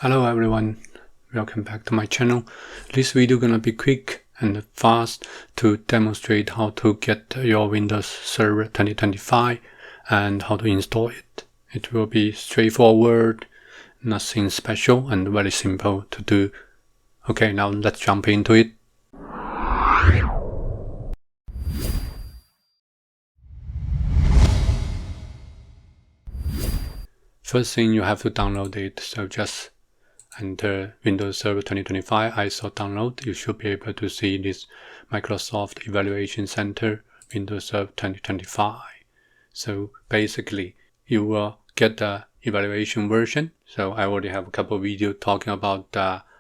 Hello everyone, welcome back to my channel. This video gonna be quick and fast to demonstrate how to get your Windows Server 2025 and how to install it. It will be straightforward, nothing special and very simple to do. Okay, now let's jump into it. First thing, you have to download it, so just enter Windows Server 2025 ISO download. You should be able to see this Microsoft Evaluation Center Windows Server 2025. So basically, you will get the evaluation version. So I already have a couple of videos talking about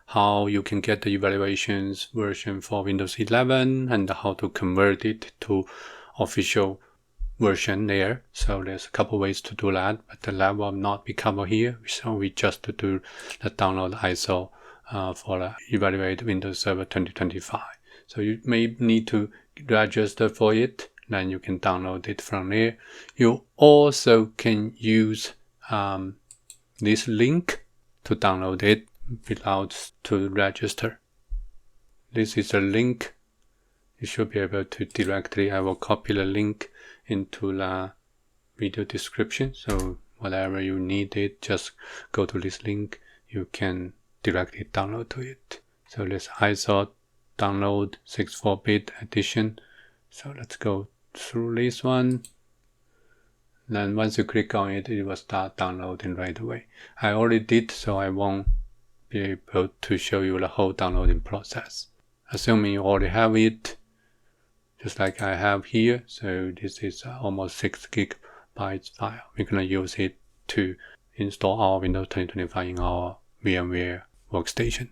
how you can get the evaluations version for Windows 11 and how to convert it to official version there. So there's a couple ways to do that, but the lab will not be covered here. So we just do the download ISO for the evaluate Windows Server 2025. So you may need to register for it, then you can download it from there. You also can use this link to download it without to register. This is a link. You should be able to directly, I will copy the link into the video description. So whatever you need it, just go to this link. You can directly download to it. So this ISO download 64-bit edition. So let's go through this one. Then once you click on it, it will start downloading right away. I already did, so I won't be able to show you the whole downloading process. Assuming you already have it, just like I have here. So this is almost 6 gigabytes file. We're going to use it to install our Windows 2025 in our VMware workstation.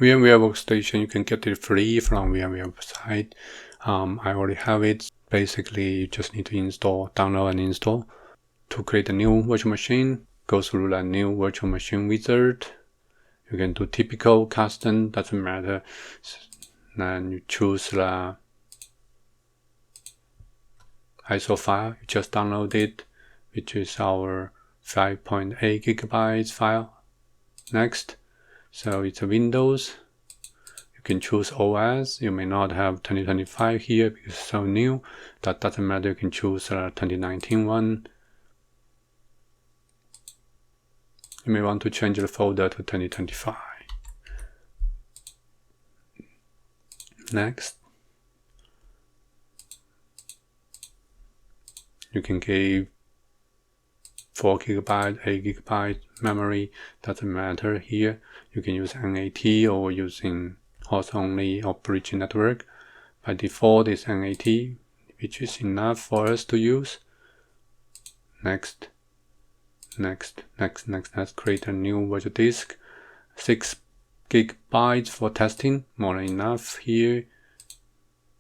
VMware workstation, you can get it free from VMware website. I already have it. Basically, you just need to install, download and install. To create a new virtual machine, go through the new virtual machine wizard. You can do typical, custom, doesn't matter. Then you choose the ISO file, you just download it, which is our 5.8 gigabytes file. Next, so it's a Windows. You can choose OS. You may not have 2025 here because it's so new. That doesn't matter, you can choose a 2019 one. You may want to change the folder to 2025. Next, you can give 4 gigabyte, 8 gigabyte memory, doesn't matter here. You can use NAT or using host-only or bridge network. By default, it's NAT, which is enough for us to use. Next. Let's create a new virtual disk. 6 gigabytes for testing, more than enough here.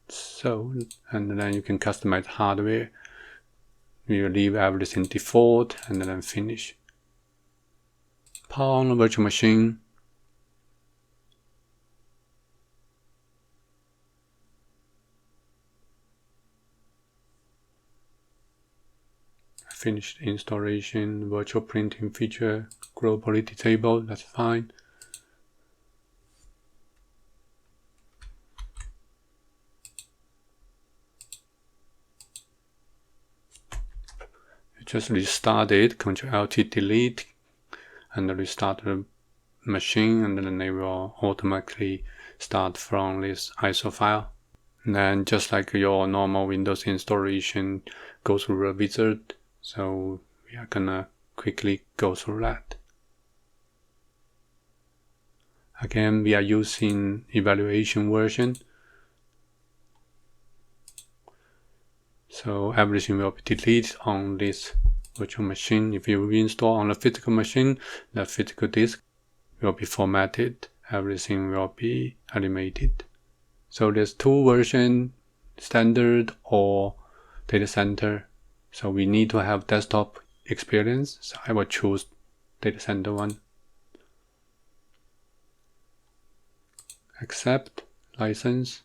So, and then you can customize hardware. We will leave everything default and then finish. Power on the virtual machine. Finished installation, virtual printing feature, globally disabled, that's fine. You just restart it, Ctrl-Alt delete, and restart the machine, and then they will automatically start from this ISO file. And then just like your normal Windows installation, go through the wizard. So we are gonna quickly go through that. Again, we are using evaluation version. So everything will be deleted on this virtual machine. If you install on a physical machine, the physical disk will be formatted. Everything will be eliminated. So there's two versions, standard or data center. So we need to have desktop experience. So I will choose data center one. Accept, license.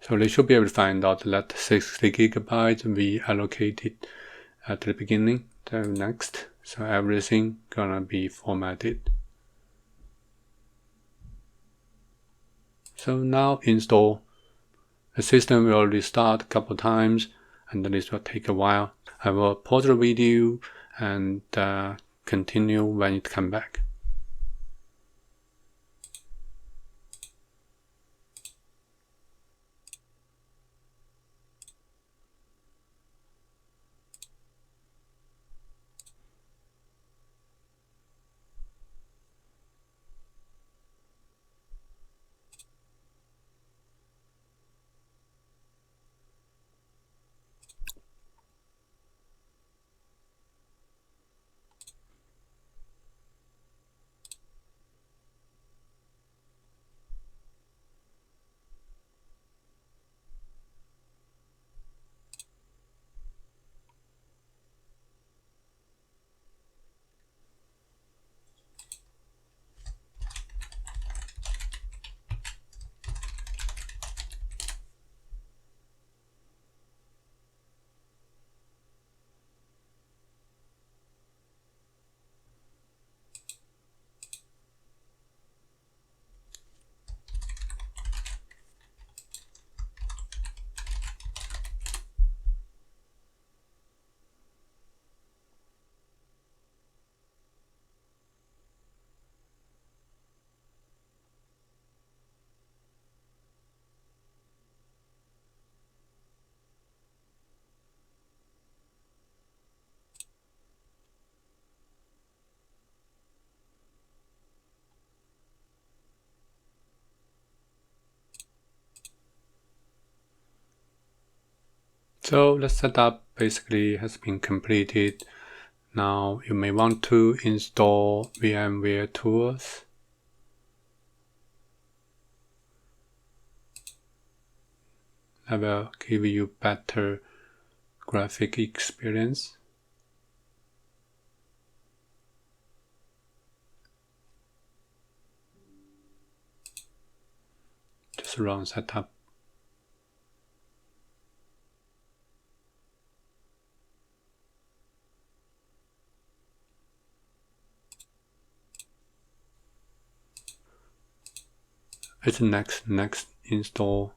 So they should be able to find out that 60 gigabytes we allocated at the beginning. So next, so everything gonna be formatted. So now install. The system will restart a couple times, and this will take a while. I will pause the video and continue when it comes back. So the setup basically has been completed. Now you may want to install VMware tools. That will give you better graphic experience. Just run setup. It's next install.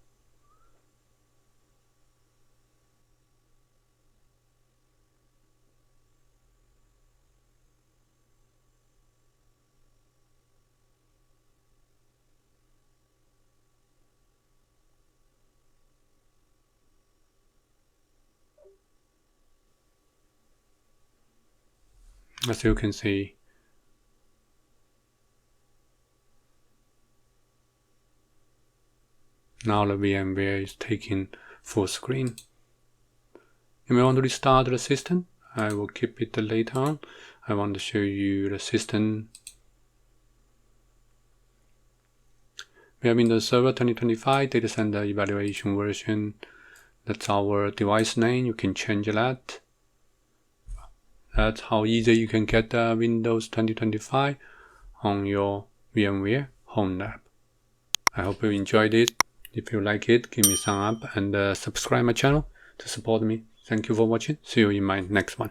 As you can see, now the VMware is taking full screen. You may want to restart the system. I will keep it later on. I want to show you the system. We have Windows Server 2025 Data Center Evaluation version. That's our device name. You can change that. That's how easy you can get Windows 2025 on your VMware home lab. I hope you enjoyed it. If you like it, give me a thumb up and subscribe my channel to support me. Thank you for watching. See you in my next one.